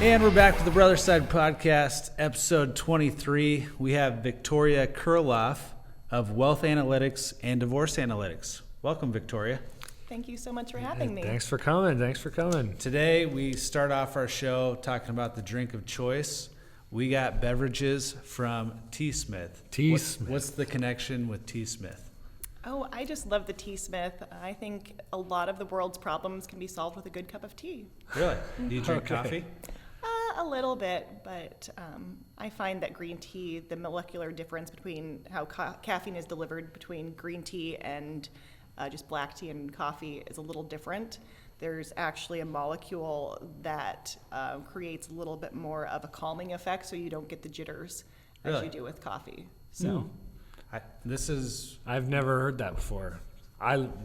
And we're back with the Brother Side Podcast, episode 23. We have Victoria Kirilloff of Wealth Analytics and Divorce Analytics. Welcome, Victoria. Thank you so much for having me. Thanks for coming. Today, we start off our show talking about the drink of choice. We got beverages from Tea Smith. What's the connection with Tea Smith? Oh, I just love the Tea Smith. I think a lot of the world's problems can be solved with a good cup of tea. Really? Do you drink coffee? A little bit, but I find that green tea, the molecular difference between how caffeine is delivered between green tea and just black tea and coffee is a little different. There's actually a molecule that creates a little bit more of a calming effect, so you don't get the jitters as you do with coffee. So, I've never heard that before.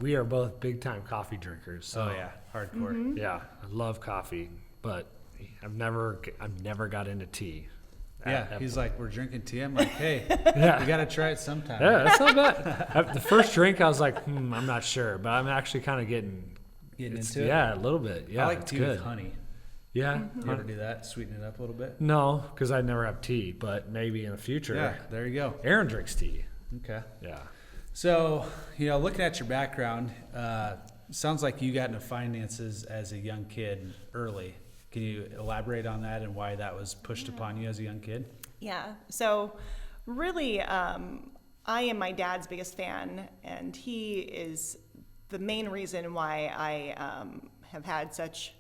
We are both big time coffee drinkers. So hardcore. Mm-hmm. Yeah, I love coffee, but I've never got into tea. He's like, we're drinking tea. I'm like, hey, we got to try it sometime. Yeah, that's not bad. The first drink, I was like, I'm not sure, but I'm actually kind of getting into it. Yeah, a little bit. Yeah, I like tea with honey. Yeah, You ever do that? Sweeten it up a little bit? No, because I never have tea, but maybe in the future. Yeah, there you go. Aaron drinks tea. Okay. Yeah. So, looking at your background, sounds like you got into finances as a young kid early. Can you elaborate on that and why that was pushed upon you as a young kid? Yeah. So really, I am my dad's biggest fan, and he is the main reason why I have had such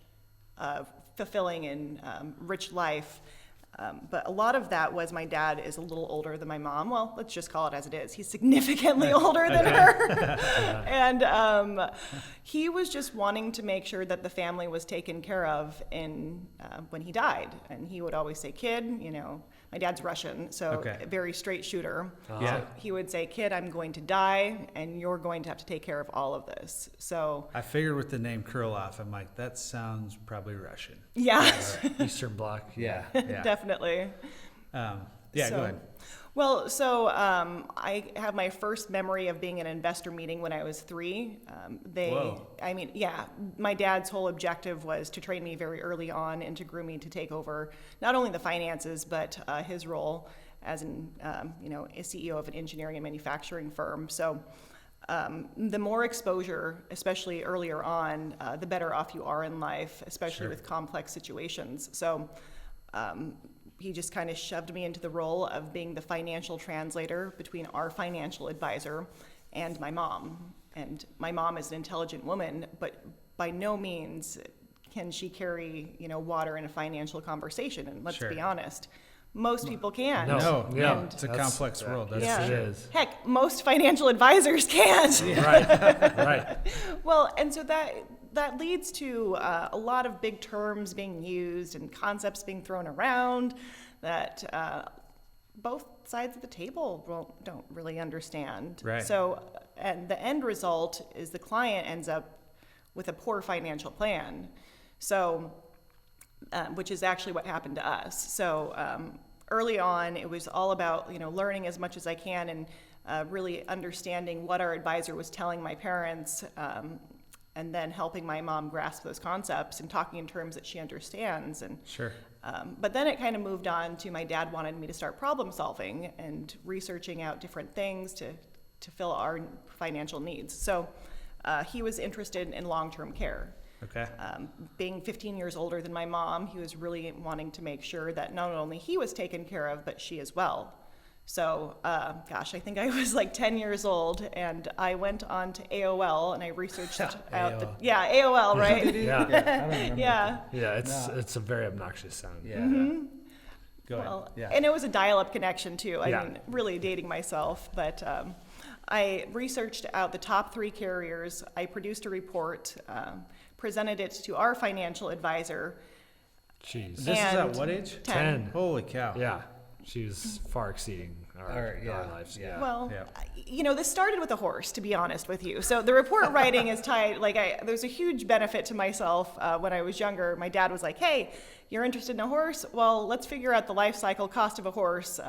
a fulfilling and rich life. But a lot of that was my dad is a little older than my mom. Well, let's just call it as it is. He's significantly older than her. And he was just wanting to make sure that the family was taken care of when he died. And he would always say, kid, my dad's Russian, so a very straight shooter. Yeah. So he would say, kid, I'm going to die, and you're going to have to take care of all of this. So I figured with the name Kirilloff, I'm like, that sounds probably Russian. Yeah. Eastern Bloc. Yeah. Definitely. Go ahead. Well, so I have my first memory of being in an investor meeting when I was 3. Whoa. My dad's whole objective was to train me very early on and to groom me to take over not only the finances, but his role as a CEO of an engineering and manufacturing firm. So the more exposure, especially earlier on, the better off you are in life, especially with complex situations. So he just kind of shoved me into the role of being the financial translator between our financial advisor and my mom. And my mom is an intelligent woman, but by no means can she carry, water in a financial conversation. And let's be honest, most people can't. No. And It's a complex world. That's yeah. for sure. It is. Heck, most financial advisors can't. Right. Well, and so that leads to a lot of big terms being used and concepts being thrown around that both sides of the table don't really understand. Right. So, and the end result is the client ends up with a poor financial plan. So, which is actually what happened to us. So early on, it was all about learning as much as I can and really understanding what our advisor was telling my parents, and then helping my mom grasp those concepts and talking in terms that she understands. And Sure. but then it kind of moved on to my dad wanted me to start problem solving and researching out different things to fill our financial needs. So he was interested in long-term care. Okay. Being 15 years older than my mom, he was really wanting to make sure that not only he was taken care of, but she as well. So, I think I was like 10 years old, and I went on to AOL and I researched out AOL, right? I don't remember. Yeah. Yeah, it's a very obnoxious sound. Yeah. Mm-hmm. Go ahead. Well, Yeah. and it was a dial-up connection too. I Yeah. mean, really dating myself, but I researched out the top 3 carriers. I produced a report, presented it to our financial advisor. Jeez. This is at what age? 10. Holy cow. Yeah. She was far exceeding our lives. Yeah. Well, Yeah. this started with a horse, to be honest with you. So the report writing is tied, there's a huge benefit to myself. When I was younger, my dad was like, hey, you're interested in a horse? Well, let's figure out the life cycle cost of a horse.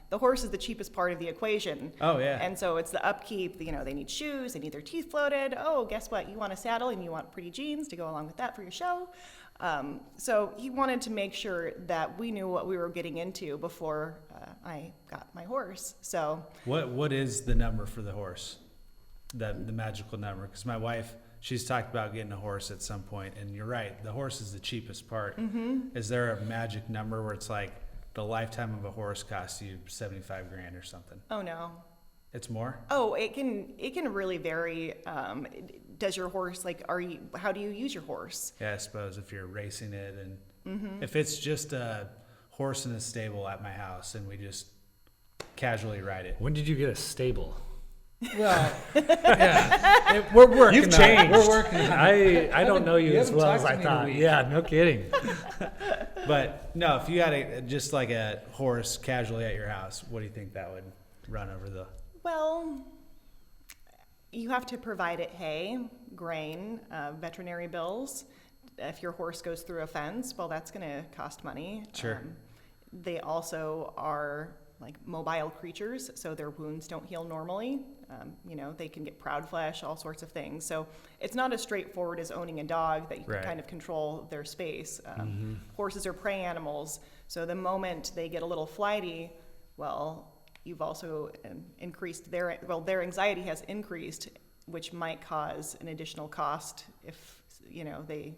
The horse is the cheapest part of the equation. Oh, yeah. And so it's the upkeep, they need shoes, they need their teeth floated. Oh, guess what? You want a saddle and you want pretty jeans to go along with that for your show. So he wanted to make sure that we knew what we were getting into before I got my horse. So What is the number for the horse? The magical number? Because my wife, she's talked about getting a horse at some point, and you're right, the horse is the cheapest part. Mm-hmm. Is there a magic number where it's like the lifetime of a horse costs you $75,000 or something? Oh no. It's more? Oh, it can really vary. Does your horse how do you use your horse? Yeah, I suppose if you're racing it, and if it's just a horse in a stable at my house and we just casually ride it. When did you get a stable? Well, yeah, we're working. You've on it. changed. We're working. On it. I don't know you as haven't well as talked I to me in a thought. week. Yeah, no kidding. But no, if you had just like a horse casually at your house, what do you think that would run over the? Well, you have to provide it hay, grain, veterinary bills. If your horse goes through a fence, well, that's going to cost money. Sure. They also are like mobile creatures, so their wounds don't heal normally. They can get proud flesh, all sorts of things. So it's not as straightforward as owning a dog that you can kind of control their space. Horses are prey animals, so the moment they get a little flighty, well, you've also increased their anxiety has increased, which might cause an additional cost if they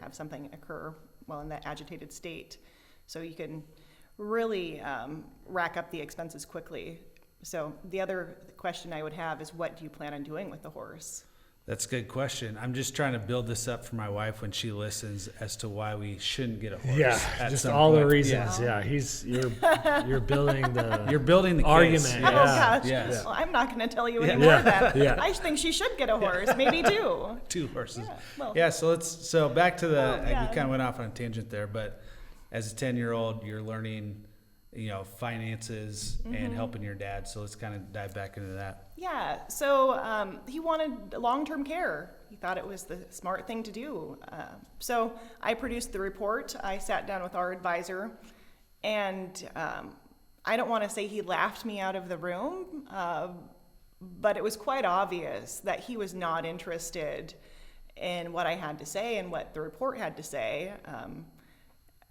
have something occur while in that agitated state. So you can really rack up the expenses quickly. So the other question I would have is, what do you plan on doing with the horse? That's a good question. I'm just trying to build this up for my wife when she listens as to why we shouldn't get a horse. Yeah, at just some all the point. reasons. Yeah. You're building the You're building the argument. case. Oh, Yeah. gosh. Yes. Well, I'm not going to tell you Yeah. any more Yeah. then. Yeah. I think she should get a horse, maybe two. 2 horses. Yeah, well- So back to the, yeah. we kind of went off on a tangent there, but as a 10-year-old, you're learning, finances and helping your dad. So let's kind of dive back into that. Yeah, so he wanted long-term care. He thought it was the smart thing to do. So I produced the report. I sat down with our advisor, and I don't want to say he laughed me out of the room, but it was quite obvious that he was not interested in what I had to say and what the report had to say.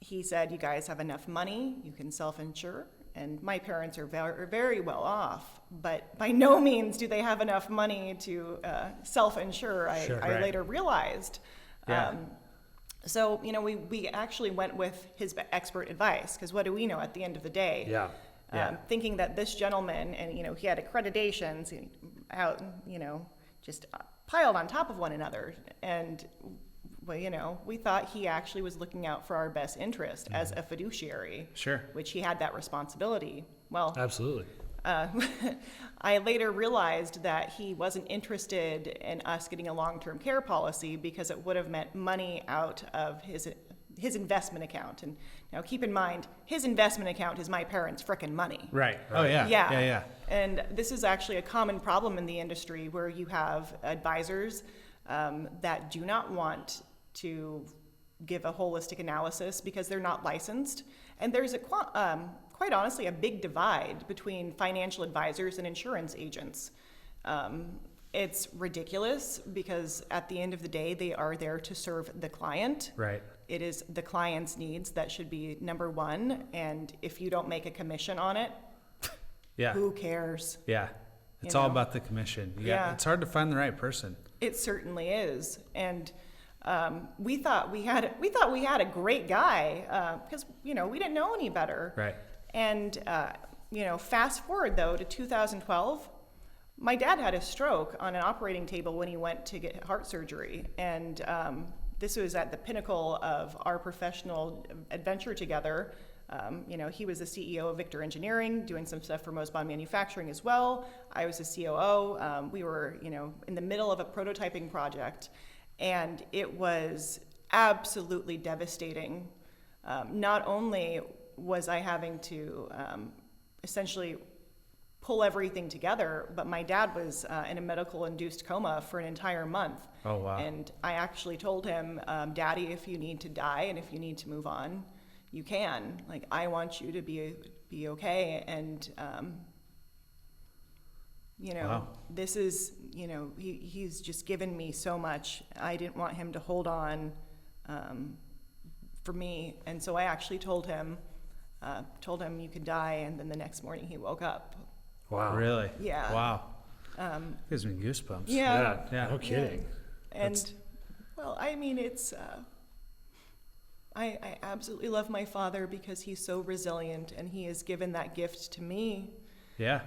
He said, you guys have enough money, you can self-insure. And my parents are very, very well off, but by no means do they have enough money to self-insure, I later realized. Yeah. So, we actually went with his expert advice, because what do we know at the end of the day? Yeah. Thinking that this gentleman, and, he had accreditations out, just piled on top of one another. And well, we thought he actually was looking out for our best interest as a fiduciary. Sure. Which he had that responsibility. Well, Absolutely. I later realized that he wasn't interested in us getting a long-term care policy because it would have meant money out of his investment account. And now keep in mind, his investment account is my parents' frickin' money. Right. Oh, yeah. Yeah. And this is actually a common problem in the industry where you have advisors that do not want to give a holistic analysis because they're not licensed. And there's quite honestly a big divide between financial advisors and insurance agents. It's ridiculous because at the end of the day, they are there to serve the client. Right. It is the client's needs that should be number one. And if you don't make a commission on it, Yeah. who cares? Yeah. It's You all know? about the commission. Yeah. It's hard to find the right person. It certainly is. And we thought we had a great guy because we didn't know any better. Right. And fast forward though to 2012, my dad had a stroke on an operating table when he went to get heart surgery, and this was at the pinnacle of our professional adventure together. He was the CEO of Victor Engineering, doing some stuff for Mosbon Manufacturing as well. I was the COO. We were, in the middle of a prototyping project, and it was absolutely devastating. Not only was I having to essentially pull everything together. But my dad was in a medical-induced coma for an entire month. Oh, wow. And I actually told him, Daddy, if you need to die and if you need to move on, you can. Like, I want you to be okay. And, Wow. this is, he's just given me so much. I didn't want him to hold on for me. And so I actually told him you could die. And then the next morning he woke up. Wow. Really? Yeah. Wow. Gives me goosebumps. Yeah. Yeah. No kidding. And, well, I mean, it's, I absolutely love my father because he's so resilient and he has given that gift to me. Yeah.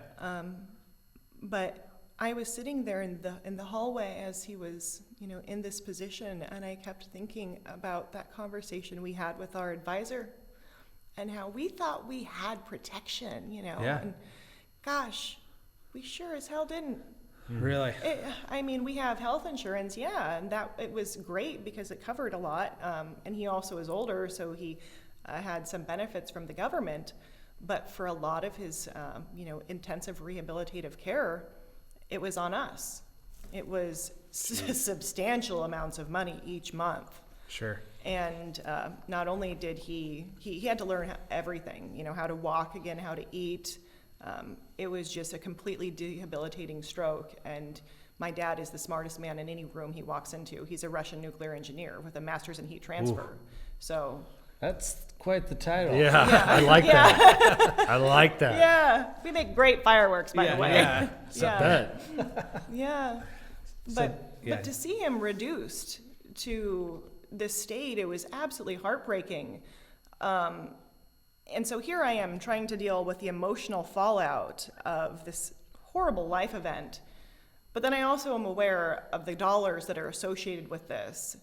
But I was sitting there in the hallway as he was, in this position, and I kept thinking about that conversation we had with our advisor and how we thought we had protection, Yeah. and gosh, we sure as hell didn't. Really? We have health insurance, yeah, and that it was great because it covered a lot. And he also is older, so he had some benefits from the government. But for a lot of his, intensive rehabilitative care, it was on us. It was substantial amounts of money each month. Sure. And not only did he had to learn everything, how to walk again, how to eat. It was just a completely debilitating stroke. And my dad is the smartest man in any room he walks into. He's a Russian nuclear engineer with a master's in heat transfer. Ooh. So That's quite the title. Yeah. I like that. I like that. yeah, we make great fireworks, by the way. Yeah. I bet. Yeah. So, But to see him reduced to this state, it was absolutely heartbreaking. And so here I am trying to deal with the emotional fallout of this horrible life event. But then I also am aware of the dollars that are associated with this.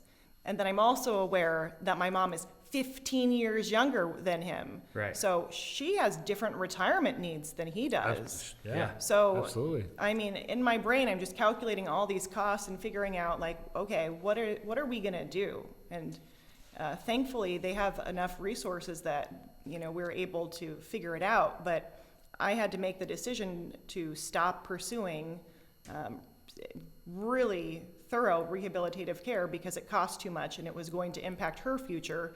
And then I'm also aware that my mom is 15 years younger than him. Right. So she has different retirement needs than he does. Yeah. So, Absolutely. I mean, in my brain, I'm just calculating all these costs and figuring out, like, okay, what are we gonna do? And thankfully, they have enough resources that we're able to figure it out. But I had to make the decision to stop pursuing really thorough rehabilitative care because it cost too much and it was going to impact her future.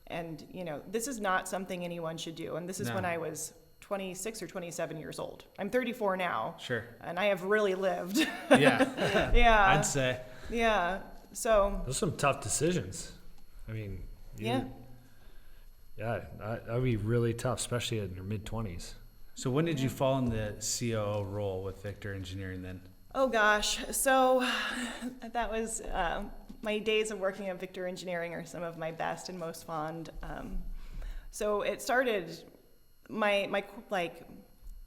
And this is not something anyone should do. And this is No. when I was 26 or 27 years old. I'm 34 now. Sure. And I have really lived. Yeah. Yeah. I'd say. Yeah. So, Those are some tough decisions. I mean, yeah. Yeah, that would be really tough, especially in your mid-20s. So when did you fall in the COO role with Victor Engineering then? Oh gosh. So that was my days of working at Victor Engineering are some of my best and most fond. So it started, my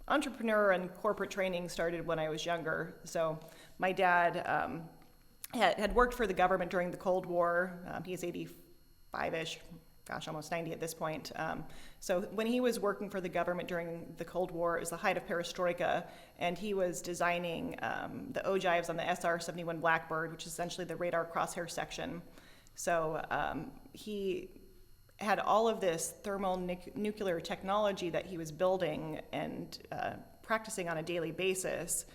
entrepreneur and corporate training started when I was younger. So my dad had worked for the government during the Cold War. He's 85-ish. Gosh, almost 90 at this point. So when he was working for the government during the Cold War, it was the height of perestroika, and he was designing the ogives on the SR-71 Blackbird, which is essentially the radar crosshair section. So he had all of this thermal nuclear technology that he was building and practicing on a daily basis.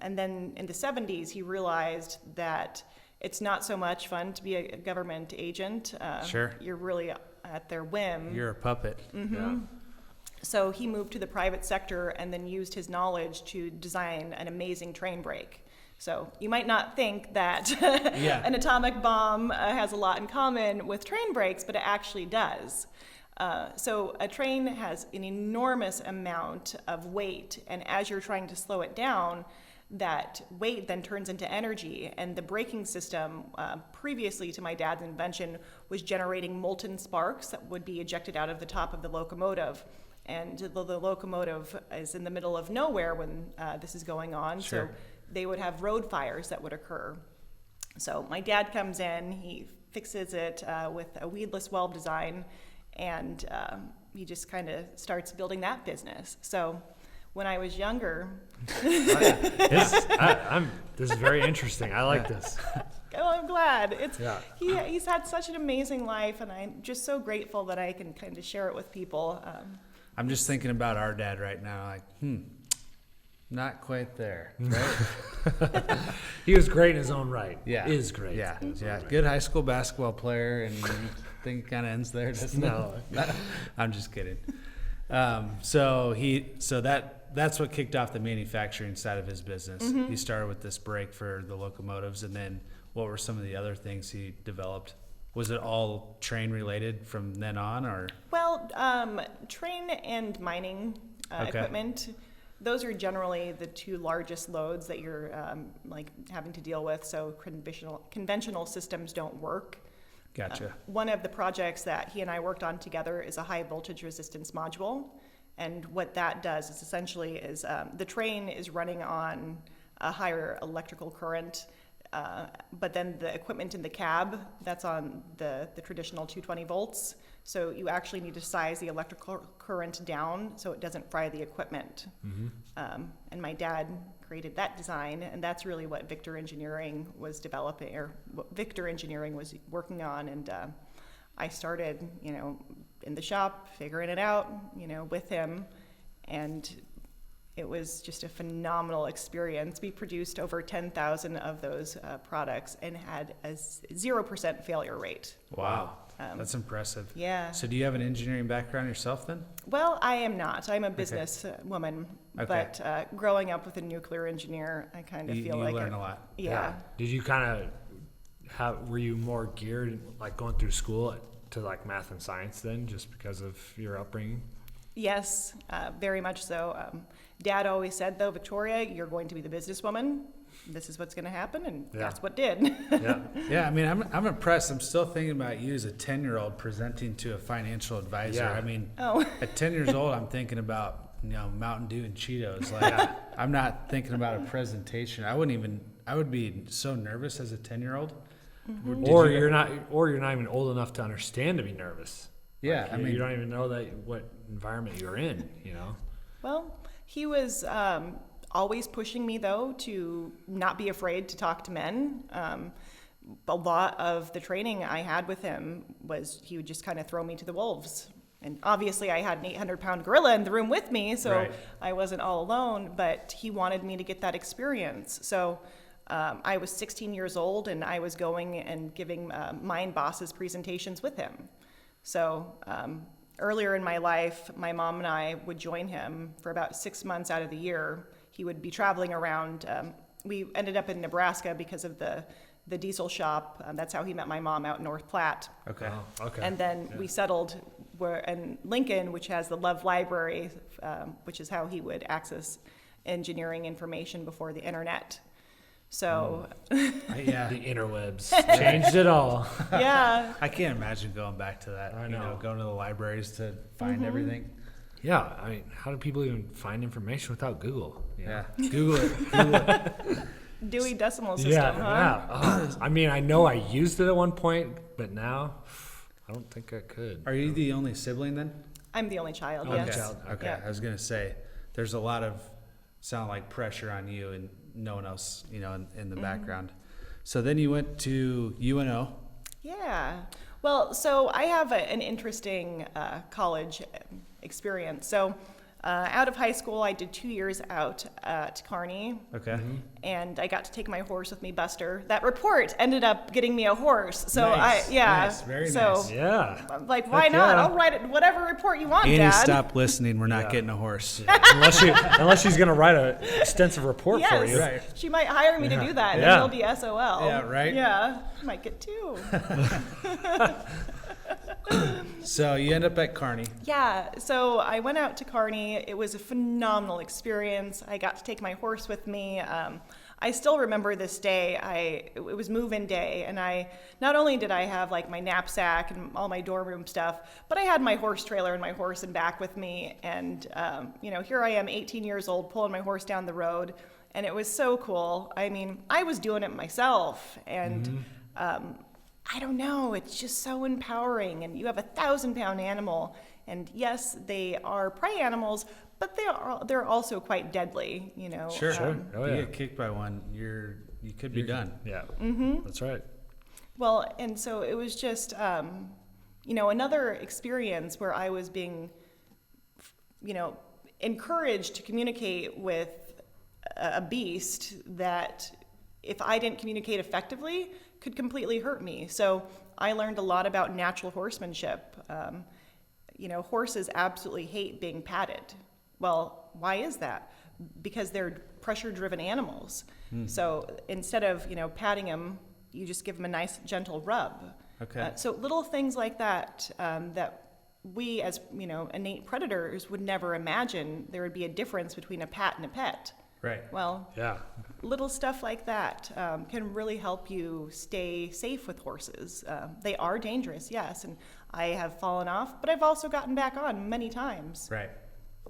And then in the 70s, he realized that it's not so much fun to be a government agent. Sure. You're really at their whim. You're a puppet. Mm-hmm. Yeah. So he moved to the private sector and then used his knowledge to design an amazing train brake. So you might not think that an atomic bomb has a lot in common with train brakes, but it actually does. So a train has an enormous amount of weight, and as you're trying to slow it down, that weight then turns into energy, and the braking system, previously to my dad's invention, was generating molten sparks that would be ejected out of the top of the locomotive. And the locomotive is in the middle of nowhere when this is going on, Sure. so they would have road fires that would occur. So my dad comes in, he fixes it with a weedless bulb design, and he just kind of starts building that business. So when I was younger, This is very interesting. I like this. well, I'm glad. Yeah. He's had such an amazing life, and I'm just so grateful that I can kind of share it with people. I'm just thinking about our dad right now, like, not quite there, right? He was great in his own right. Yeah. Is great. Yeah. in his own Yeah. right. Good high school basketball player, and I think it kind of ends there, doesn't No. it? I'm just kidding. So that's what kicked off the manufacturing side of his business. Mm-hmm. He started with this brake for the locomotives, and then what were some of the other things he developed? Was it all train related from then on, or? Well, train and mining Okay. equipment, those are generally the two largest loads that you're like having to deal with. So conventional systems don't work. Gotcha. One of the projects that he and I worked on together is a high voltage resistance module. And what that does is essentially is the train is running on a higher electrical current, but then the equipment in the cab, that's on the traditional 220 volts. So you actually need to size the electrical current down so it doesn't fry the equipment. And my dad created that design, and that's really what Victor Engineering was developing, or what Victor Engineering was working on. And I started, in the shop, figuring it out, with him. And it was just a phenomenal experience. We produced over 10,000 of those products and had a 0% failure rate. Wow. That's impressive. Yeah. So do you have an engineering background yourself then? Well, I am not. I'm a business woman. Okay. But growing up with a nuclear engineer, I kind of feel you like learn a lot. Yeah. Did you kind of were you more geared, like going through school to like math and science then, just because of your upbringing? Yes, very much so. Dad always said, though, Victoria, you're going to be the businesswoman. This is what's going to happen, and that's what did. Yeah. Yeah, I mean, I'm impressed. I'm still thinking about you as a 10-year-old presenting to a financial advisor. Yeah. I mean, Oh. at 10 years old, I'm thinking about, Mountain Dew and Cheetos. Like, I'm not thinking about a presentation. I would be so nervous as a 10-year-old. Or you're not even old enough to understand to be nervous. Yeah, Like, I mean, you don't even know what environment you're in, Well, he was always pushing me, though, to not be afraid to talk to men. A lot of the training I had with him was he would just kind of throw me to the wolves. And obviously I had an 800-pound gorilla in the room with me, so Right. I wasn't all alone, but he wanted me to get that experience. So I was 16 years old, and I was going and giving Mind Bosses presentations with him. So earlier in my life, my mom and I would join him for about 6 months out of the year. He would be traveling around. We ended up in Nebraska because of the diesel shop. That's how he met my mom out in North Platte. okay. Oh, okay. And then we settled in Lincoln, which has the Love Library, which is how he would access engineering information before the internet. So, Yeah. The interwebs changed it all. yeah. I can't imagine going back to that. I know. Going to the libraries to find everything. Yeah, I mean, how do people even find information without Google? Yeah. Google it. Dewey Decimal System, Yeah, huh? yeah. Oh, I mean, I know I used it at one point, but now I don't think I could. Are you the only sibling then? I'm the only child, Only yes. child. Okay. Yeah. I was gonna say, there's a lot of sound like pressure on you and no one else, in the background. So then you went to UNO. Yeah. Well, so I have an interesting college experience. So out of high school, I did 2 years out at Kearney, Okay. and I got to take my horse with me, Buster. That report ended up getting me a horse. So Nice, yeah. nice, very so, nice. Yeah. I'm like, why Heck not? yeah. I'll write it, whatever report you want, Annie, Dad. stop listening. We're not Yeah. getting a horse. unless she's gonna write an extensive report Yes. for you. Right. She might hire me to do that, and Yeah. it'll be SOL. Yeah, right? Yeah, might get two. So you end up at Kearney. Yeah, so I went out to Kearney. It was a phenomenal experience. I got to take my horse with me. I still remember this day. It was move-in day, and not only did I have like my knapsack and all my dorm room stuff, but I had my horse trailer and my horse and back with me. And here I am, 18 years old, pulling my horse down the road, and it was so cool. I mean, I was doing it myself, and I don't know, it's just so empowering. And you have a 1,000-pound animal, and yes, they are prey animals, but they're also quite deadly, Sure. Oh, You yeah. get kicked by one, you could be done. Yeah. Mm-hmm. That's right. Well, and so it was just, another experience where I was being, encouraged to communicate with a beast that, if I didn't communicate effectively, could completely hurt me. So I learned a lot about natural horsemanship. Horses absolutely hate being patted. Well, why is that? Because they're pressure-driven animals. So instead of, patting them, you just give them a nice, gentle rub. Okay. So little things like that, that we as, innate predators would never imagine there would be a difference between a pat and a pet. Right. Well, Yeah. little stuff like that can really help you stay safe with horses. They are dangerous, yes, and I have fallen off, but I've also gotten back on many times. Right.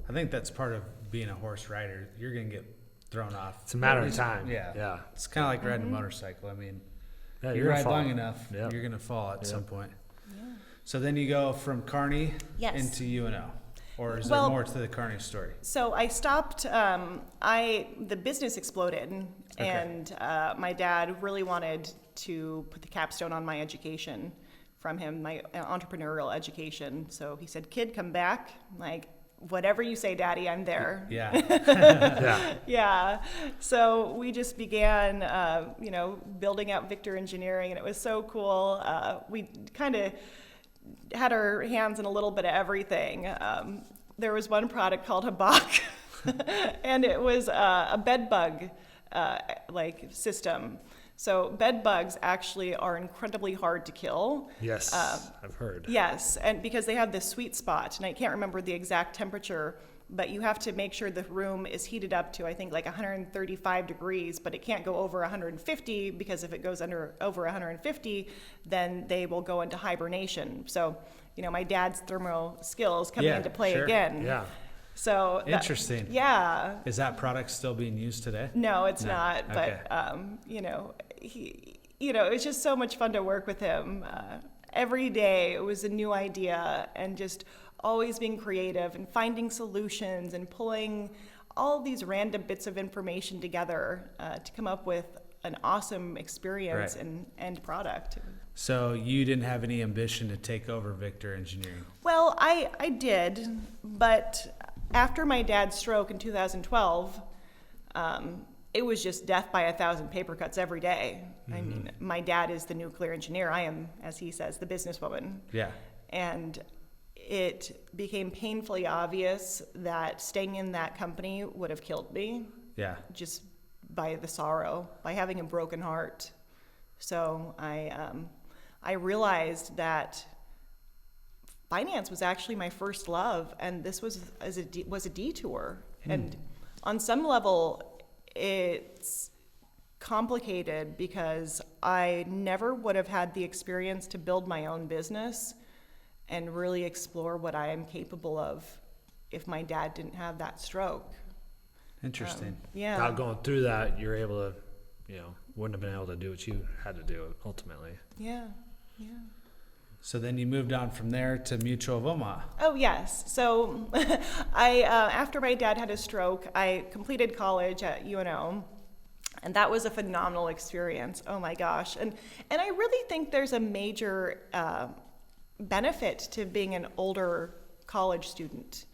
I think that's part of being a horse rider. You're going to get thrown off. It's a matter of time. Yeah. Yeah. It's kind of like riding a motorcycle. I mean, Yeah, you you're gonna ride fall. long enough, Yeah. you're going to fall at Yeah. some point. So then you go from Kearney Yes. into UNO. Or is Well- there more to the Kearney story? So I stopped, the business exploded, and my dad really wanted to put the capstone on my education from him, my entrepreneurial education. So he said, "Kid, come back. Like, whatever you say, Daddy, I'm there." Yeah. Yeah. Yeah. So we just began, building out Victor Engineering, and it was so cool. We kind of had our hands in a little bit of everything. There was one product called Habak, and it was a bed bug system. So bed bugs actually are incredibly hard to kill. Yes. I've heard. Yes, and because they have this sweet spot, and I can't remember the exact temperature, but you have to make sure the room is heated up to, I think, like 135 degrees, but it can't go over 150, because if it goes over 150, then they will go into hibernation. So, my dad's thermal skills coming Yeah, into play sure. again. Yeah. So Interesting. Yeah. Is that product still being used today? No, it's No. not. Okay. But it's just so much fun to work with him. Every day it was a new idea, and just always being creative and finding solutions and pulling all these random bits of information together to come up with an awesome experience Right. and end product. So you didn't have any ambition to take over Victor Engineering? Well, I did, but after my dad's stroke in 2012, it was just death by 1,000 paper cuts every day. I mean, my dad is the nuclear engineer. I am, as he says, the businesswoman. Yeah. And it became painfully obvious that staying in that company would have killed me, Yeah. just by the sorrow, by having a broken heart. So I realized that finance was actually my first love, and this was a detour. And on some level, it's complicated because I never would have had the experience to build my own business and really explore what I am capable of if my dad didn't have that stroke. Interesting. Yeah. Without going through that, you're able to, wouldn't have been able to do what you had to do ultimately. Yeah. So then you moved on from there to Mutual of Omaha. Oh, yes. So after my dad had a stroke, I completed college at UNO, and that was a phenomenal experience. Oh my gosh. And I really think there's a major benefit to being an older college student.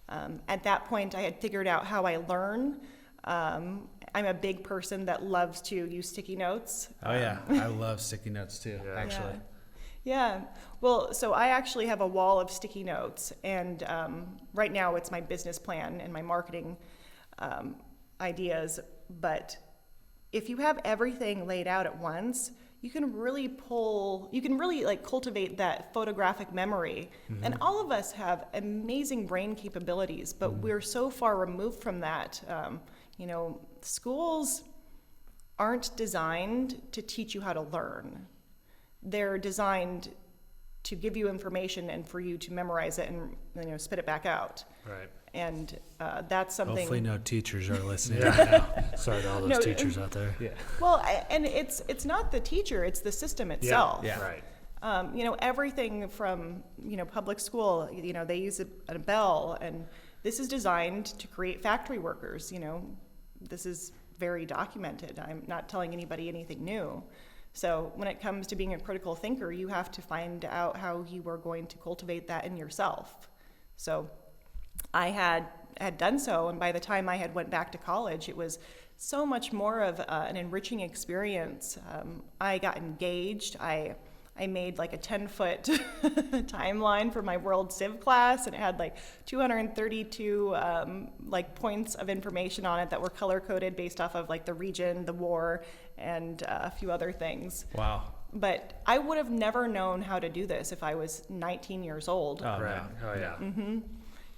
At that point, I had figured out how I learn. I'm a big person that loves to use sticky notes. Oh yeah, I love sticky notes too, Yeah. actually. Yeah. Well, so I actually have a wall of sticky notes, and right now it's my business plan and my marketing ideas. But if you have everything laid out at once, you can really cultivate that photographic memory. And all of us have amazing brain capabilities, but we're so far removed from that. Schools aren't designed to teach you how to learn. They're designed to give you information and for you to memorize it and spit it back out. Right. And that's something. Hopefully no teachers are listening. Yeah. Sorry to all those No, teachers out there. Yeah. Well, and it's not the teacher; it's the system itself. Yeah. Right. Everything from public school. They use a bell, and this is designed to create factory workers. This is very documented. I'm not telling anybody anything new. So when it comes to being a critical thinker, you have to find out how you are going to cultivate that in yourself. So I had done so, and by the time I had went back to college, it was so much more of an enriching experience. I got engaged. I made like a 10-foot timeline for my World Civ class, and it had like 232 like points of information on it that were color coded based off of like the region, the war, and a few other things. Wow. But I would have never known how to do this if I was 19 years old. Oh, Right. man. Oh yeah.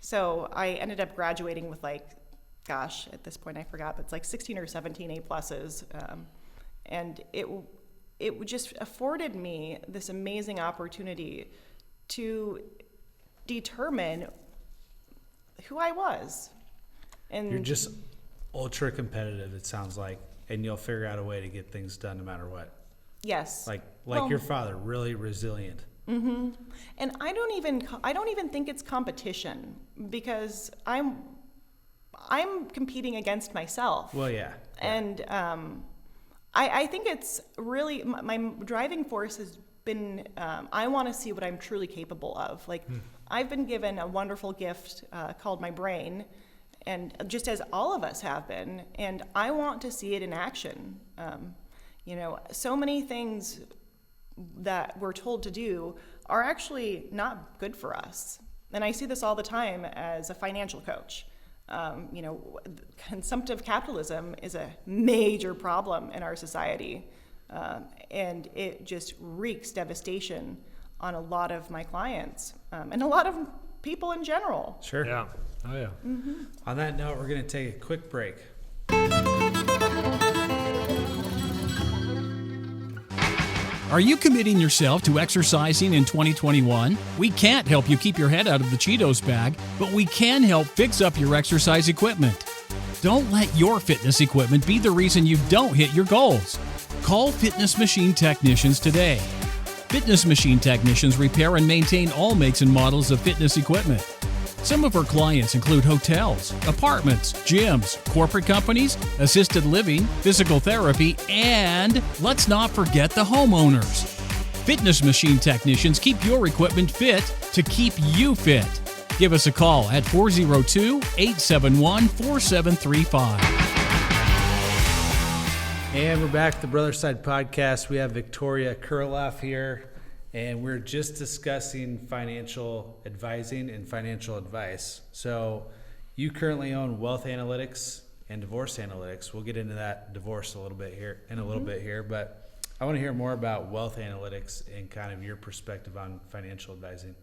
So I ended up graduating with like, gosh, at this point I forgot, but it's like 16 or 17 A pluses. And it just afforded me this amazing opportunity to determine who I was. And You're just ultra competitive, it sounds like, and you'll figure out a way to get things done no matter what. yes. Like Well, your father, really resilient. And I don't even think it's competition, because I'm competing against myself. Well, yeah. And I think it's really, my driving force has been, I want to see what I'm truly capable of. Like, I've been given a wonderful gift called my brain, and just as all of us have been, and I want to see it in action. So many things that we're told to do are actually not good for us. And I see this all the time as a financial coach. Consumptive capitalism is a major problem in our society, and it just wreaks devastation on a lot of my clients, and a lot of people in general. Sure. Yeah. Oh yeah. On that note, we're going to take a quick break. Are you committing yourself to exercising in 2021? We can't help you keep your head out of the Cheetos bag, but we can help fix up your exercise equipment. Don't let your fitness equipment be the reason you don't hit your goals. Call Fitness Machine Technicians today. Fitness Machine Technicians repair and maintain all makes and models of fitness equipment. Some of our clients include hotels, apartments, gyms, corporate companies, assisted living, physical therapy, and let's not forget the homeowners. Fitness Machine Technicians keep your equipment fit to keep you fit. Give us a call at 402-871-4735. And we're back at the Brother Side Podcast. We have Victoria Kirilloff here, and we're just discussing financial advising and financial advice. So you currently own Wealth Analytics and Divorce Analytics. We'll get into that divorce a little bit here, but I want to hear more about Wealth Analytics and kind of your perspective on financial advising.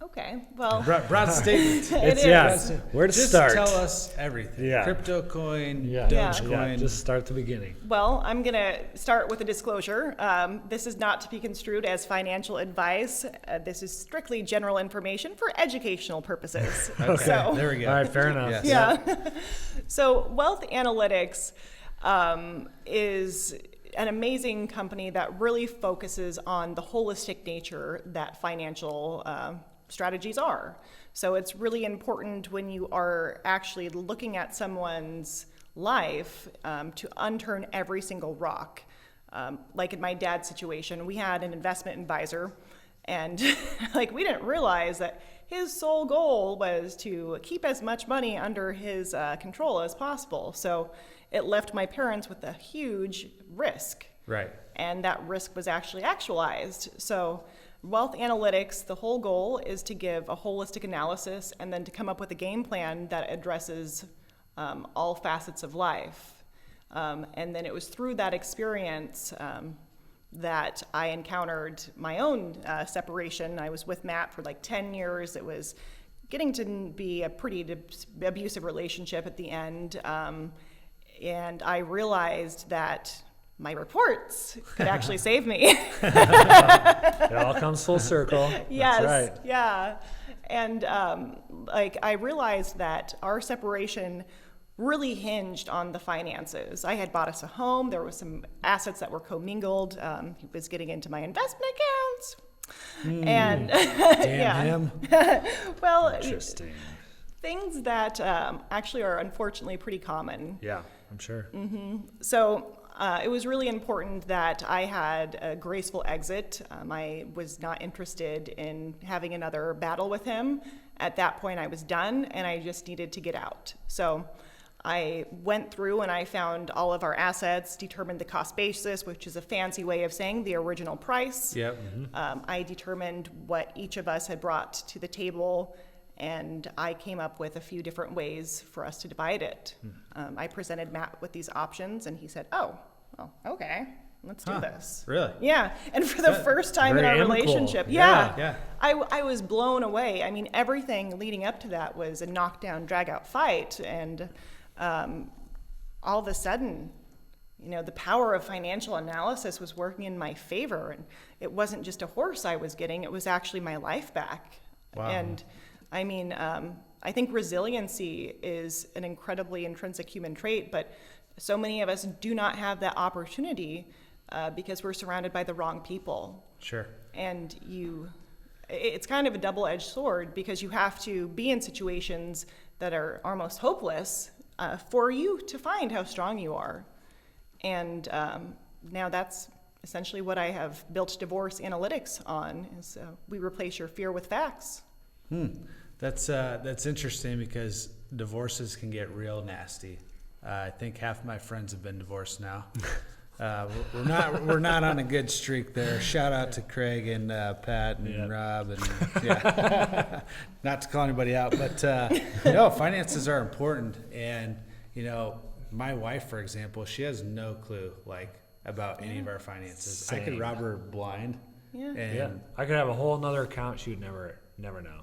Okay, well, Broad statement. it is. Yeah. Where to Just start? tell us everything. Yeah. Crypto coin, Yeah. Dogecoin. Yeah. Just start at the beginning. Well, I'm going to start with a disclosure. This is not to be construed as financial advice. This is strictly general information for educational purposes. Okay, So, there we go. All right. Fair enough. Yes. yeah. So Wealth Analytics is an amazing company that really focuses on the holistic nature that financial strategies are. So it's really important when you are actually looking at someone's life to unturn every single rock. Like in my dad's situation, we had an investment advisor, and like we didn't realize that his sole goal was to keep as much money under his control as possible. So it left my parents with a huge risk. Right. And that risk was actually actualized. So Wealth Analytics, the whole goal is to give a holistic analysis and then to come up with a game plan that addresses all facets of life. And then it was through that experience that I encountered my own separation. I was with Matt for like 10 years. It was getting to be a pretty abusive relationship at the end. And I realized that my reports could actually save me. It all comes full circle. Yes, That's right. yeah. And I realized that our separation really hinged on the finances. I had bought us a home. There was some assets that were commingled. He was getting into my investment accounts. And Damn him. well, Interesting. things that actually are unfortunately pretty common. Yeah. I'm sure. So it was really important that I had a graceful exit. I was not interested in having another battle with him. At that point, I was done, and I just needed to get out. So I went through and I found all of our assets, determined the cost basis, which is a fancy way of saying the original price. Yep. I determined what each of us had brought to the table, and I came up with a few different ways for us to divide it. I presented Matt with these options, and he said, oh, well, okay, let's do this. Really? Yeah, and for the first time in our very amicable. relationship, Yeah. I was blown away. I mean, everything leading up to that was a knockdown, drag-out fight, and all of a sudden, the power of financial analysis was working in my favor, and it wasn't just a horse I was getting, it was actually my life back. Wow. And I mean, I think resiliency is an incredibly intrinsic human trait, but so many of us do not have that opportunity because we're surrounded by the wrong people. Sure. And it's kind of a double-edged sword, because you have to be in situations that are almost hopeless for you to find how strong you are. And now that's essentially what I have built divorce analytics on, is we replace your fear with facts. That's interesting, because divorces can get real nasty. I think half of my friends have been divorced now. We're not on a good streak there. Shout out to Craig and Pat and Rob and not to call anybody out, but finances are important. And my wife, for example, she has no clue about any of our finances. Same. I could rob her blind. Yeah. And I could have a whole nother account she would never know.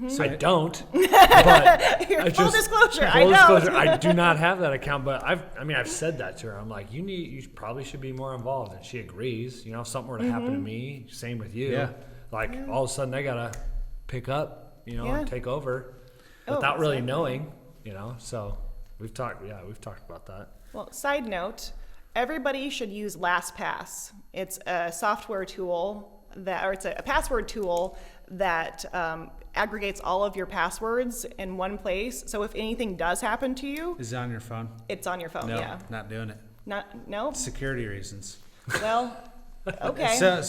So I don't, but Full disclosure, I full don't. disclosure, I do not have that account, but I've said that to her. I'm like, you probably should be more involved, and she agrees. If something were to happen to me, same with you. Yeah. All of a sudden I gotta pick up, Yeah. and take over Oh, without really exactly. knowing, So we've talked about that. Well, side note, everybody should use LastPass. It's a software tool it's a password tool that aggregates all of your passwords in one place. So if anything does happen to you, is it on your phone? it's on your phone. No, Yeah. not doing it. No? Security reasons. Well, okay. So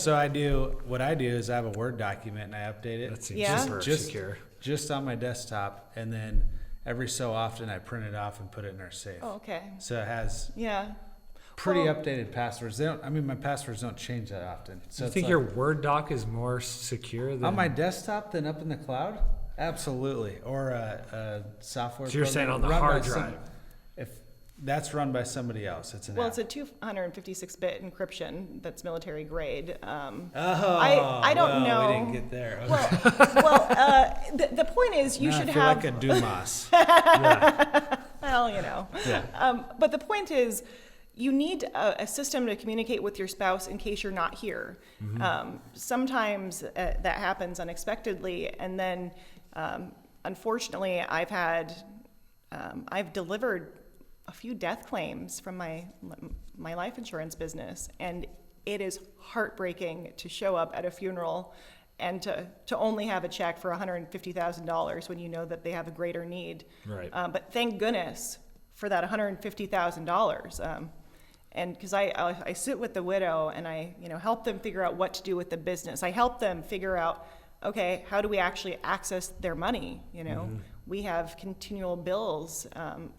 what I do is I have a Word document and I update it. That seems Yeah. super just secure. just on my desktop, and then every so often I print it off and put it in our safe. Oh, okay. So it has Yeah. pretty Well- updated passwords. My passwords don't change that often. So Do you it's think like- your Word doc is more secure than on my desktop than up in the cloud? Absolutely. Or a software. So you're saying program on the run by hard some- drive? If that's run by somebody else, it's an Well, app. it's a 256-bit encryption that's military grade. I don't We know. didn't get there. Okay. The point is, you Now should I feel have. like a Dumas. Well, Yeah. But the point is, you need a system to communicate with your spouse in case you're not here. Sometimes that happens unexpectedly, and then unfortunately, I've delivered a few death claims from my life insurance business, and it is heartbreaking to show up at a funeral and to only have a check for $150,000 when you know that they have a greater need. Right. But thank goodness for that $150,000. And because I sit with the widow and I help them figure out what to do with the business. I help them figure out, okay, how do we actually access their money? We have continual bills,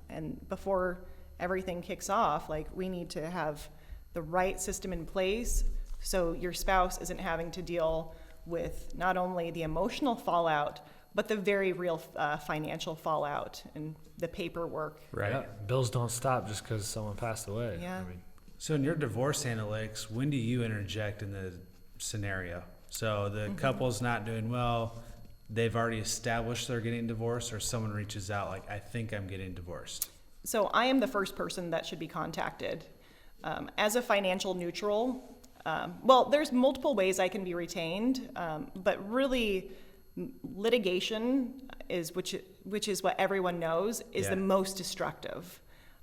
and before everything kicks off, we need to have the right system in place so your spouse isn't having to deal with not only the emotional fallout, but the very real financial fallout and the paperwork. Right. Yeah, bills don't stop just because someone passed away. Yeah. So in your divorce analytics, when do you interject in the scenario? So the couple's not doing well, they've already established they're getting divorced, or someone reaches out like, I think I'm getting divorced. So I am the first person that should be contacted. As a financial neutral, there's multiple ways I can be retained, but really litigation which is what everyone knows is Yeah. the most destructive.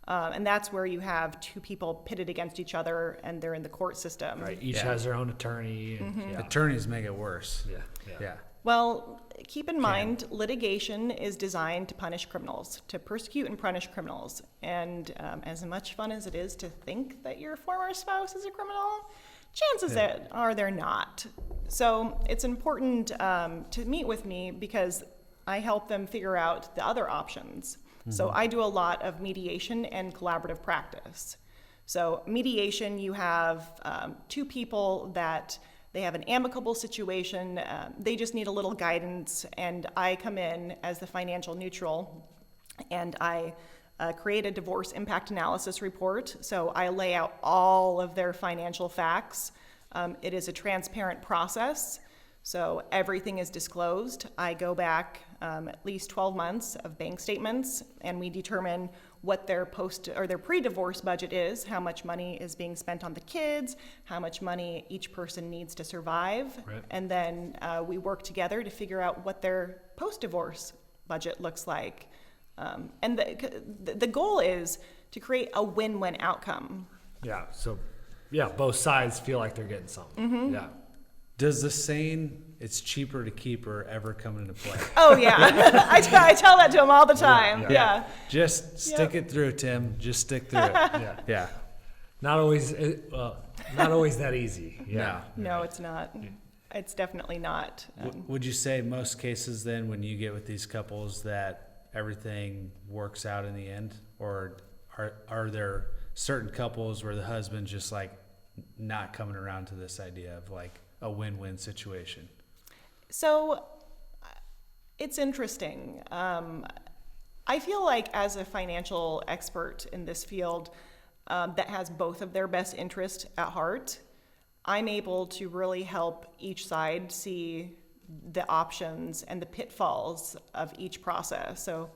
And that's where you have two people pitted against each other and they're in the court system. Right. Each Yeah. has their own attorney. And, Attorneys make it worse. Yeah. Yeah. Well, keep in mind, litigation is designed to punish criminals, to persecute and punish criminals. And as much fun as it is to think that your former spouse is a criminal, chances are they're not. So it's important to meet with me because I help them figure out the other options. So I do a lot of mediation and collaborative practice. So mediation, you have two people that they have an amicable situation, they just need a little guidance, and I come in as the financial neutral, and I create a divorce impact analysis report. So I lay out all of their financial facts. It is a transparent process, so everything is disclosed. I go back at least 12 months of bank statements, and we determine what their their pre-divorce budget is, how much money is being spent on the kids, how much money each person needs to survive, and then we work together to figure out what their post-divorce budget looks like. And the goal is to create a win-win outcome. Yeah. So, yeah, both sides feel like they're getting something. Yeah. Does the saying, it's cheaper to keep her, ever come into play? Oh, yeah. I tell that to them all the time. Yeah. Just stick it through, Tim. Just stick through it. Yeah. Not always that easy. Yeah. No, it's not. It's definitely not. Would you say most cases then when you get with these couples that everything works out in the end? Or are there certain couples where the husband's just like not coming around to this idea of like a win-win situation? So it's interesting. I feel like as a financial expert in this field that has both of their best interests at heart, I'm able to really help each side see the options and the pitfalls of each process. So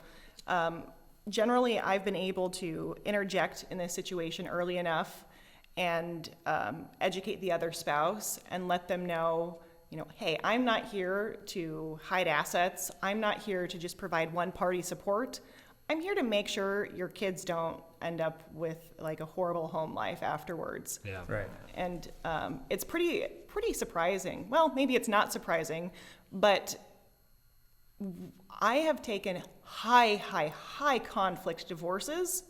generally, I've been able to interject in this situation early enough and educate the other spouse and let them know, hey, I'm not here to hide assets. I'm not here to just provide one-party support. I'm here to make sure your kids don't end up with like a horrible home life afterwards. Yeah. Right. And it's pretty surprising. Well, maybe it's not surprising, but I have taken high conflict divorces.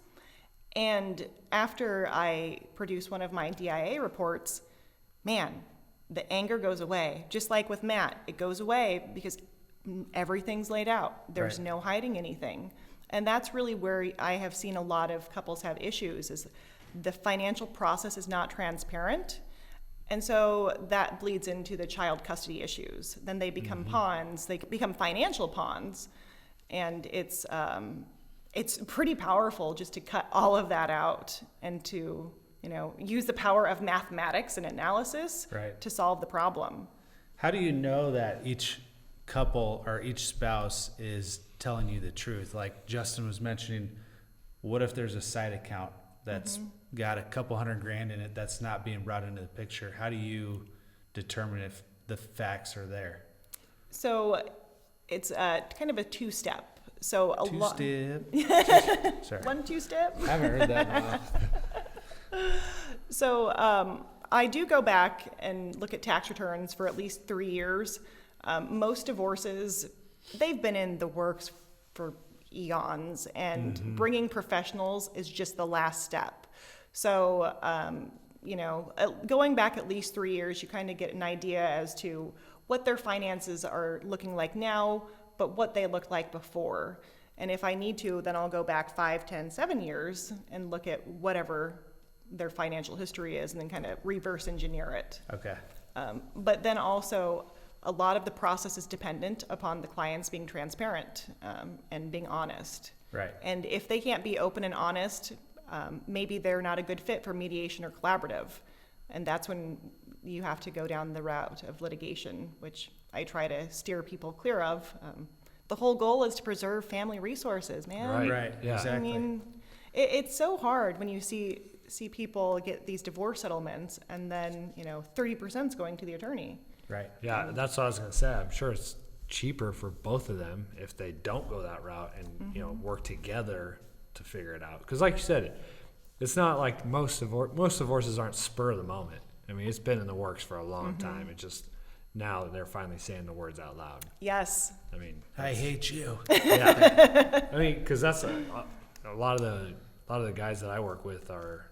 And after I produce one of my DIA reports, man, the anger goes away. Just like with Matt, it goes away because everything's laid out. There's no hiding anything. And that's really where I have seen a lot of couples have issues, is the financial process is not transparent. And so that bleeds into the child custody issues. Then they become pawns, they become financial pawns. And it's pretty powerful just to cut all of that out and to, use the power of mathematics and analysis to solve the problem. How do you know that each couple or each spouse is telling you the truth? Like Justin was mentioning, what if there's a side account that's got a couple $100,000 in it that's not being brought into the picture? How do you determine if the facts are there? So it's kind of a two-step. So a Two-step. Sorry. 1-2 step. I haven't heard that in a while. So I do go back and look at tax returns for at least 3 years. Most divorces, they've been in the works for eons, and bringing professionals is just the last step. So, going back at least 3 years, you kind of get an idea as to what their finances are looking like now, but what they looked like before. And if I need to, then I'll go back 5, 10, 7 years and look at whatever their financial history is and then kind of reverse engineer it. Okay. But then also, a lot of the process is dependent upon the clients being transparent and being honest. Right. And if they can't be open and honest, maybe they're not a good fit for mediation or collaborative. And that's when you have to go down the route of litigation, which I try to steer people clear of. The whole goal is to preserve family resources, man. Right. Yeah. Exactly. I mean, it's so hard when you see people get these divorce settlements and then 30% is going to the attorney. Right. Yeah, that's what I was going to say. I'm sure it's cheaper for both of them if they don't go that route and work together to figure it out. Because like you said, it's not like most divorces aren't spur of the moment. I mean, it's been in the works for a long time. now they're finally saying the words out loud. Yes. I mean, I hate you. yeah. I mean, because that's a lot of the guys that I work with are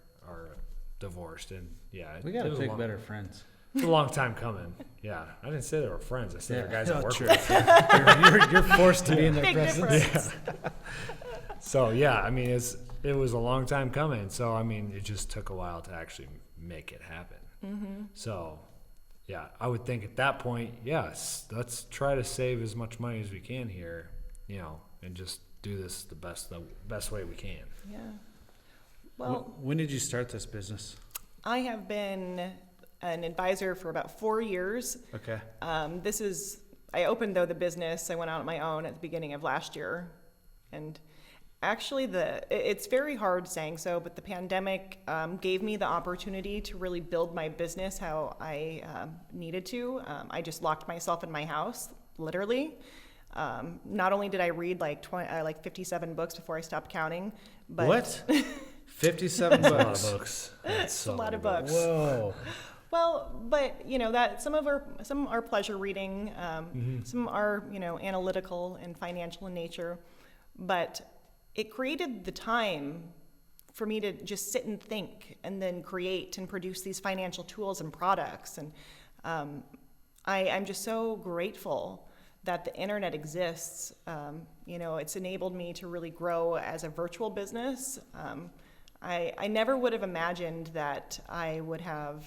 divorced, and yeah, We got to pick better friends. It's a long time coming. Yeah, I didn't say they were friends. I said they're guys I work true. with. You're forced to be in their Big presence. difference. So yeah, I mean, it was a long time coming. So I mean, it just took a while to actually make it happen. Mm-hmm. So yeah, I would think at that point, yes, let's try to save as much money as we can here, and just do this the best way we can. Yeah. Well, When did you start this business? I have been an advisor for about 4 years. Okay. I opened the business, I went out on my own at the beginning of last year. And actually it's very hard saying so, but the pandemic gave me the opportunity to really build my business how I needed to. I just locked myself in my house, literally. Not only did I read like 57 books before I stopped counting, but What? 57 That's a lot bucks. of books. That's a lot of books. Whoa. Well, but that some are pleasure reading, some are analytical and financial in nature, but it created the time for me to just sit and think and then create and produce these financial tools and products. And I'm just so grateful that the internet exists. It's enabled me to really grow as a virtual business. I never would have imagined that I would have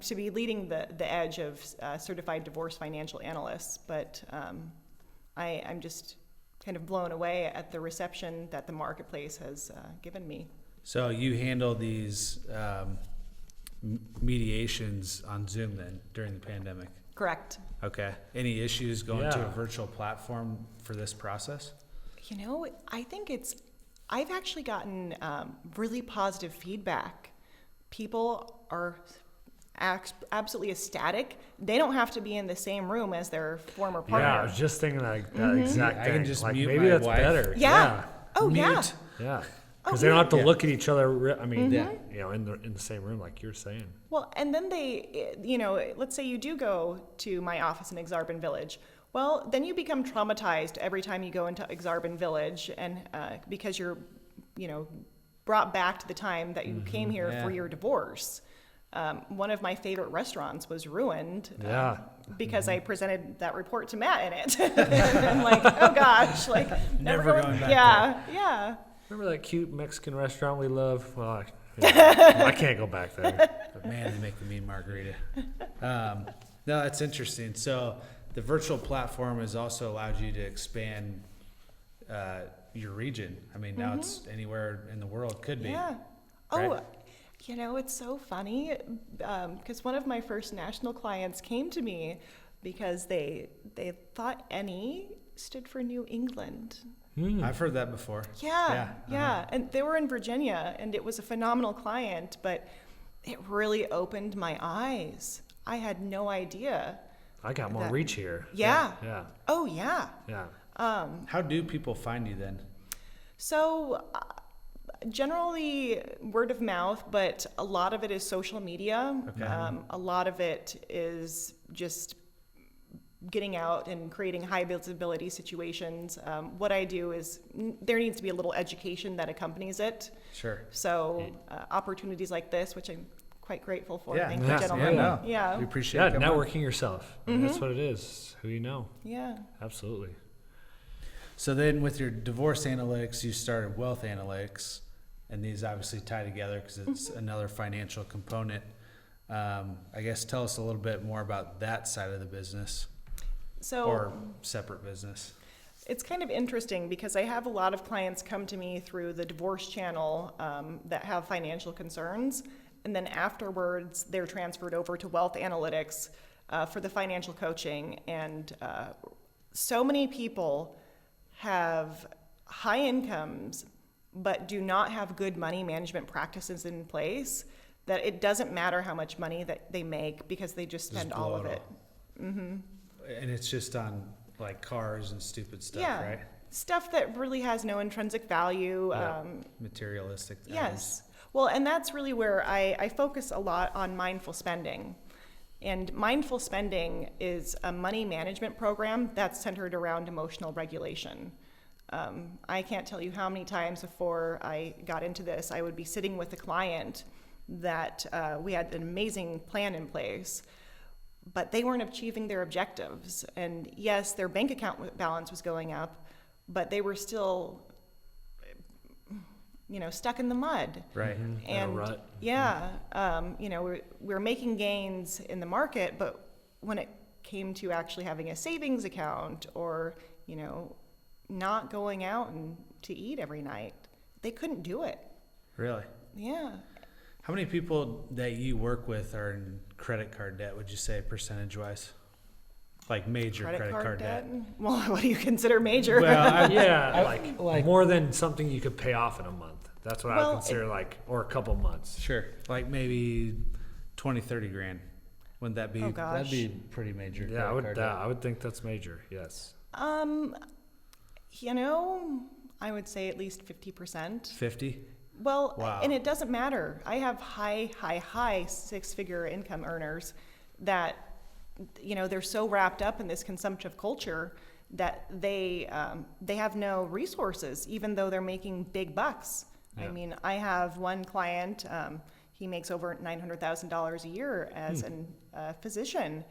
to be leading the edge of certified divorce financial analysts, but I'm just kind of blown away at the reception that the marketplace has given me. So you handle these mediations on Zoom then during the pandemic? Correct. Okay. Any issues going to Yeah. a virtual platform for this process? I think I've actually gotten really positive feedback. People are absolutely ecstatic. They don't have to be in the same room as their former partner. Yeah, I was just thinking that exact I thing. can just like, mute maybe my that's wife. better. Yeah. Oh, yeah. Mute. Yeah. Oh, Because they don't have to yeah. look at each other. I mean, Yeah. in the same room, like you're saying. Well, and then let's say you do go to my office in Exarban Village. Well, then you become traumatized every time you go into Exarban Village, and because you're, brought back to the time that you came here Yeah. for your divorce. One of my favorite restaurants was ruined because I presented that report to Matt in it. And I'm like, oh gosh, like Never going back Yeah. Remember that cute Mexican restaurant we love? Well, I can't go back there. But man, they make a mean margarita. No, that's interesting. So the virtual platform has also allowed you to expand your region. I mean, now it's anywhere in the world could be. Yeah. Right? Oh, it's so funny because one of my first national clients came to me because they thought NE stood for New England. I've heard that before. Yeah. Uh-huh. And they were in Virginia, and it was a phenomenal client, but it really opened my eyes. I had no idea. I got more That- reach here. Yeah. Yeah. Oh, yeah. Yeah. How do people find you then? So generally word of mouth, but a lot of it is social media. Okay. A lot of it is just getting out and creating high visibility situations. What I do is there needs to be a little education that accompanies it. Sure. So opportunities like this, which I'm quite grateful for. Yeah. Thank you, Yeah. gentlemen. Yeah, no. Yeah. We appreciate Yeah, it. Come on. networking yourself. That's what it is. Who you know. Yeah. Absolutely. So then with your divorce analytics, you started wealth analytics, and these obviously tie together because it's another financial component. I guess tell us a little bit more about that side of the business So or separate business. it's kind of interesting because I have a lot of clients come to me through the divorce channel that have financial concerns, and then afterwards they're transferred over to wealth analytics for the financial coaching. And so many people have high incomes but do not have good money management practices in place that it doesn't matter how much money that they make because they just spend all of blow it it. And it's just on like cars and stupid stuff, Yeah. right? Stuff that really has no intrinsic value. Yeah. Materialistic items. Yes. Well, and that's really where I focus a lot on mindful spending. And mindful spending is a money management program that's centered around emotional regulation. I can't tell you how many times before I got into this, I would be sitting with a client that we had an amazing plan in place, but they weren't achieving their objectives. And yes, their bank account balance was going up, but they were still, stuck in the mud. Right. In a And rut. we're making gains in the market, but when it came to actually having a savings account or, not going out and to eat every night, they couldn't do it. Really? Yeah. How many people that you work with are in credit card debt, would you say, percentage-wise? Like major credit card debt? Well, what do you consider major? Well, Yeah, like more than something you could pay off in a month. That's what I Well, would consider or a couple months. sure. Like maybe 20, 30 grand. Wouldn't that be, Oh, gosh. that'd be pretty major Yeah, credit card debt. I would think that's major. Yes. I would say at least 50%. 50? Well, Wow. and it doesn't matter. I have high six-figure income earners that, they're so wrapped up in this consumptive culture that they have no resources, even though they're making big bucks. Yeah. I mean, I have one client, he makes over $900,000 a year as a physician,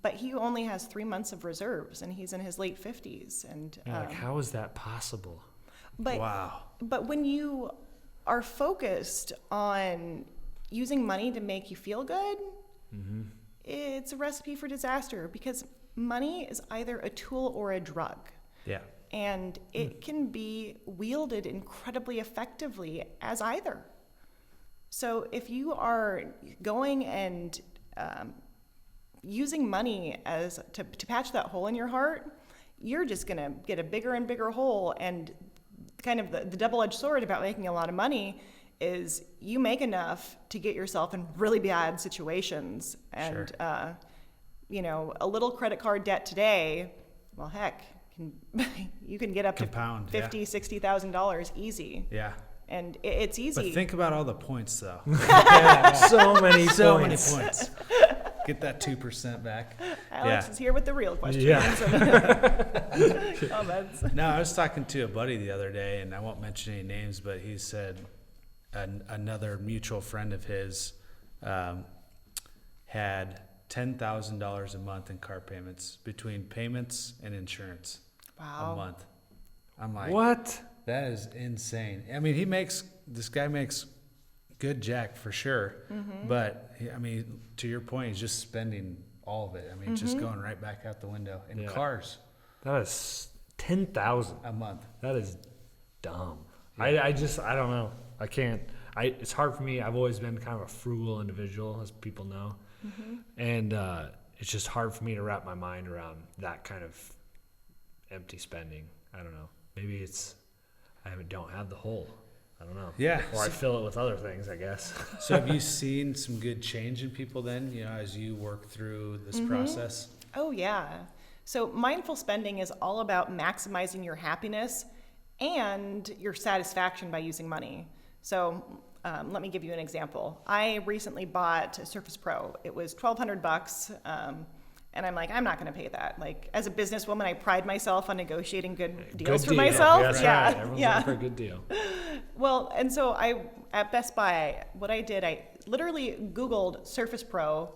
but he only has 3 months of reserves, and he's in his late 50s. And How is that possible? but Wow. but when you are focused on using money to make you feel good, it's a recipe for disaster, because money is either a tool or a drug. Yeah. And it can be wielded incredibly effectively as either. So if you are going and using money as to patch that hole in your heart, you're just going to get a bigger and bigger hole. And kind of the double-edged sword about making a lot of money is you make enough to get yourself in really bad situations. And, Sure. A little credit card debt today, well, heck, you can get up Compound, to $50,000, $60,000 easy. Yeah. And it's easy. But think about all the points, though. So many So many points. points. Get that 2% back. Alex Yeah. is here with the real questions Yeah. and comments. No, I was talking to a buddy the other day, and I won't mention any names, but he said another mutual friend of his had $10,000 a month in car payments between payments and insurance Wow. a month. I'm like, What? that is insane. I mean, this guy makes good jack for sure, but to your point, he's just spending all of it. I mean, just going right back out the window in Yeah. cars That is 10,000. a month. That is dumb. I don't know. I can't. It's hard for me. I've always been kind of a frugal individual, as people know. And it's just hard for me to wrap my mind around that kind of empty spending. I don't know. Maybe I don't have the hole. I don't know. Yeah. Or I fill it with other things, I guess. So have you seen some good change in people then, as you work through this process? Oh, yeah. So mindful spending is all about maximizing your happiness and your satisfaction by using money. So let me give you an example. I recently bought a Surface Pro. It was $1,200, and I'm like, I'm not going to pay that. Like, as a businesswoman, I pride myself on negotiating good deals for myself. That's right. Everyone's looking for a good deal. Well, and so at Best Buy, what I did, I literally Googled Surface Pro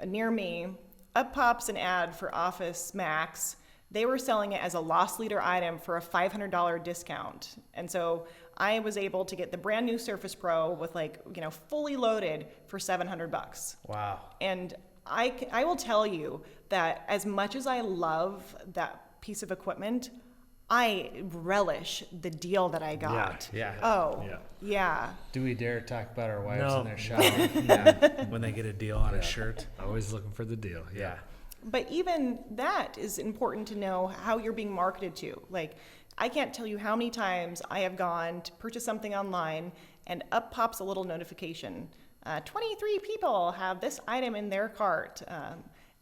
near me. Up pops an ad for Office Max. They were selling it as a loss leader item for a $500 discount. And so I was able to get the brand new Surface Pro with fully loaded for $700. Wow. And I will tell you that as much as I love that piece of equipment, I relish the deal that I got. Yeah. Oh, Yeah. yeah. Do we dare talk about our wives No. and their shopping when they get a deal on a shirt? Always looking for the deal. Yeah. But even that is important to know how you're being marketed to. Like, I can't tell you how many times I have gone to purchase something online and up pops a little notification. 23 people have this item in their cart.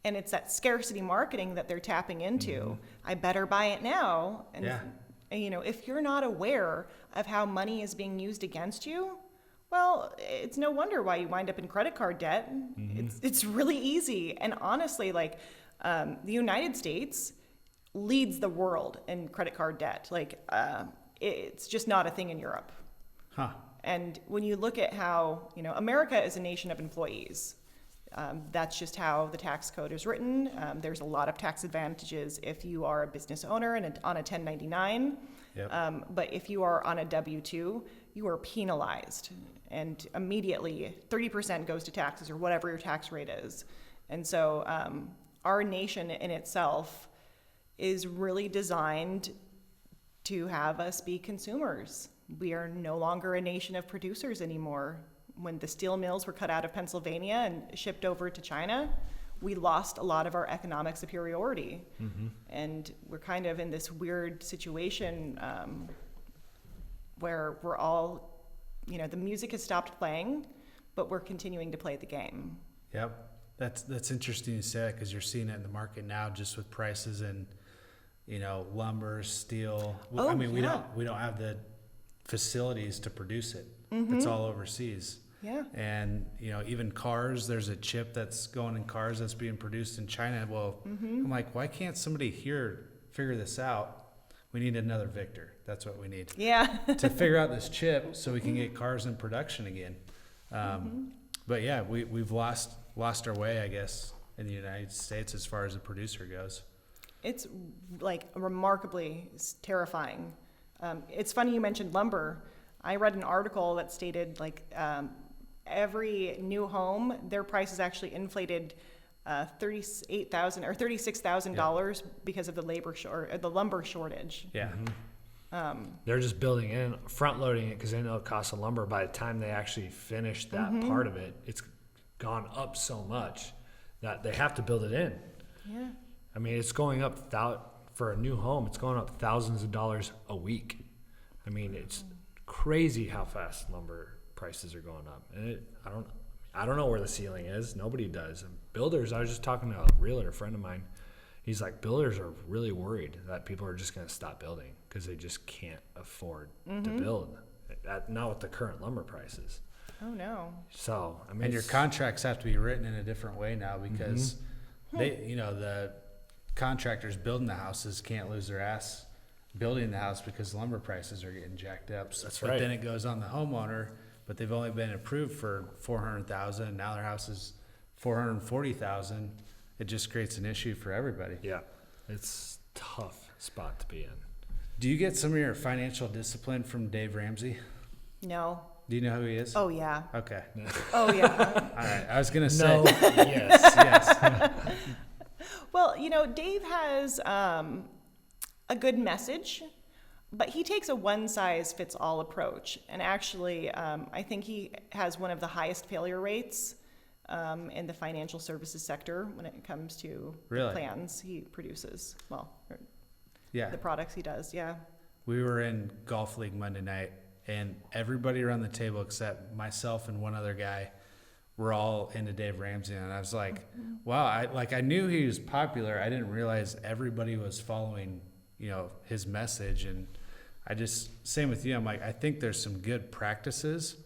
And it's that scarcity marketing that they're tapping into. I better buy it now. And Yeah. if you're not aware of how money is being used against you, Well, it's no wonder why you wind up in credit card debt. It's really easy. And honestly, like the United States leads the world in credit card debt. Like it's just not a thing in Europe. Huh. And when you look at how, America is a nation of employees. That's just how the tax code is written. There's a lot of tax advantages if you are a business owner and on a 1099. Yep. But if you are on a W-2, you are penalized. And immediately 30% goes to taxes or whatever your tax rate is. And so our nation in itself is really designed to have us be consumers. We are no longer a nation of producers anymore. When the steel mills were cut out of Pennsylvania and shipped over to China, we lost a lot of our economic superiority. And we're kind of in this weird situation where we're all, the music has stopped playing, but we're continuing to play the game. Yep. That's interesting you say that, because you're seeing it in the market now just with prices and, lumber, steel. Oh, I mean, yeah. we don't have the facilities to produce it. It's all overseas. Yeah. And, even cars, there's a chip that's going in cars that's being produced in China. Well, I'm like, why can't somebody here figure this out? We need another Victor. That's what we need. Yeah. To figure out this chip so we can get cars in production again. But yeah, we've lost our way, I guess, in the United States as far as a producer goes. It's like remarkably terrifying. It's funny you mentioned lumber. I read an article that stated like every new home, their price is actually inflated $38,000 or $36,000 because of the lumber shortage. Yeah. They're just building in, front loading it because they know it costs a lumber. By the time they actually finish that part of it, it's gone up so much that they have to build it in. Yeah. I mean, it's going up for a new home. It's going up thousands of dollars a week. I mean, it's crazy how fast lumber prices are going up. And I don't know where the ceiling is. Nobody does. And builders, I was just talking to a realtor, a friend of mine. He's like, builders are really worried that people are just going to stop building because they just can't afford to build. Not with the current lumber prices. Oh no. So, I mean, And your contracts have to be written in a different way now because the contractors building the houses can't lose their ass building the house because lumber prices are getting jacked up. So, That's but right. then it goes on the homeowner, but they've only been approved for $400,000 and now their house is $440,000. It just creates an issue for everybody. yeah, it's a tough spot to be in. Do you get some of your financial discipline from Dave Ramsey? No. Do you know who he is? Oh yeah. Okay. Oh yeah. All right. I was going to say. No, yes. Yes. Well, Dave has a good message, but he takes a one-size-fits-all approach. And actually, I think he has one of the highest failure rates in the financial services sector when it comes to Really? the plans he produces. Well, or Yeah. the products he does, yeah. We were in golf league Monday night, and everybody around the table except myself and one other guy were all into Dave Ramsey. And I was like, wow, I knew he was popular. I didn't realize everybody was following, his message. And same with you. I'm like, I think there's some good practices,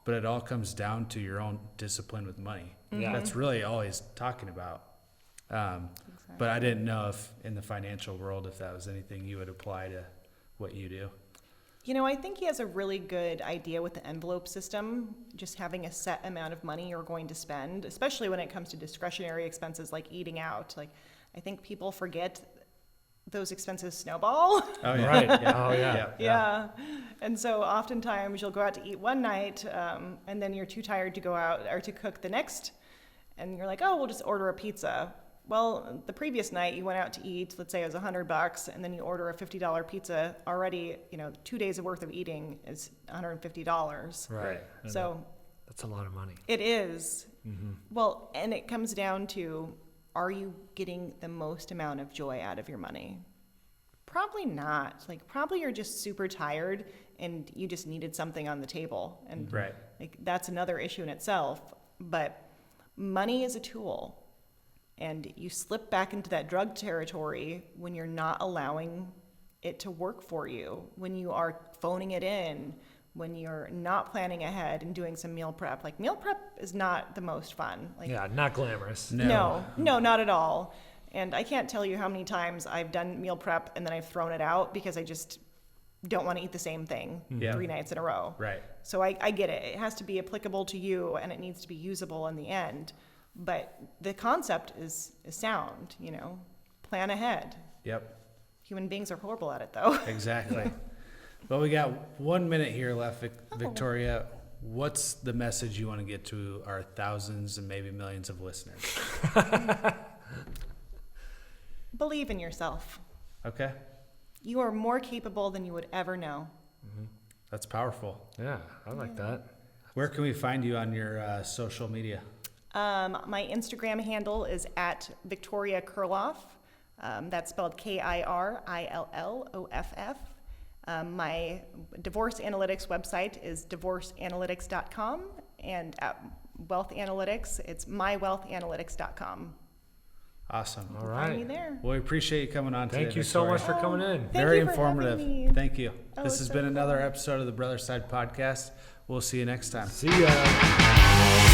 but it all comes down to your own discipline with money. Yeah. That's really all he's talking about. But I didn't know if in the financial world, if that was anything you would apply to what you do. I think he has a really good idea with the envelope system, just having a set amount of money you're going to spend, especially when it comes to discretionary expenses like eating out. Like, I think people forget those expenses snowball. Oh, yeah. Right. Yeah. Oh, yeah. Yeah. And so oftentimes you'll go out to eat one night and then you're too tired to go out or to cook the next. And you're like, oh, we'll just order a pizza. Well, the previous night you went out to eat, let's say it was $100, and then you order a $50 pizza. Already, 2 days worth of eating is $150. Right. And So that's a lot of money. it is. Well, and it comes down to, are you getting the most amount of joy out of your money? Probably not. Like, probably you're just super tired and you just needed something on the table. And Right. like, that's another issue in itself. But money is a tool. And you slip back into that drug territory when you're not allowing it to work for you, when you are phoning it in, when you're not planning ahead and doing some meal prep. Like, meal prep is not the most fun. Like, Yeah, not glamorous. no, not at all. And I can't tell you how many times I've done meal prep and then I've thrown it out because I just don't want to eat the same thing 3 nights in a row. Right. So I get it. It has to be applicable to you, and it needs to be usable in the end. But the concept is sound, you know. Plan ahead. Yep. Human beings are horrible at it, though. Exactly. Well, we got 1 minute here left, Victoria. What's the message you want to get to our thousands and maybe millions of listeners? Believe in yourself. Okay. You are more capable than you would ever know. That's powerful. Yeah, I like that. Where can we find you on your social media? My Instagram handle is at Victoria Kirilloff. That's spelled Kirilloff. My divorce analytics website is divorceanalytics.com, and at Wealth Analytics, it's mywealthanalytics.com. Awesome. All Find me right. there. Well, we appreciate you coming on today. Thank you so Victoria. much for coming in. Thank Very you for having informative. me. Thank you. Oh, This it's has so been another fun. episode of the Brother Side Podcast. We'll see you next time. See ya.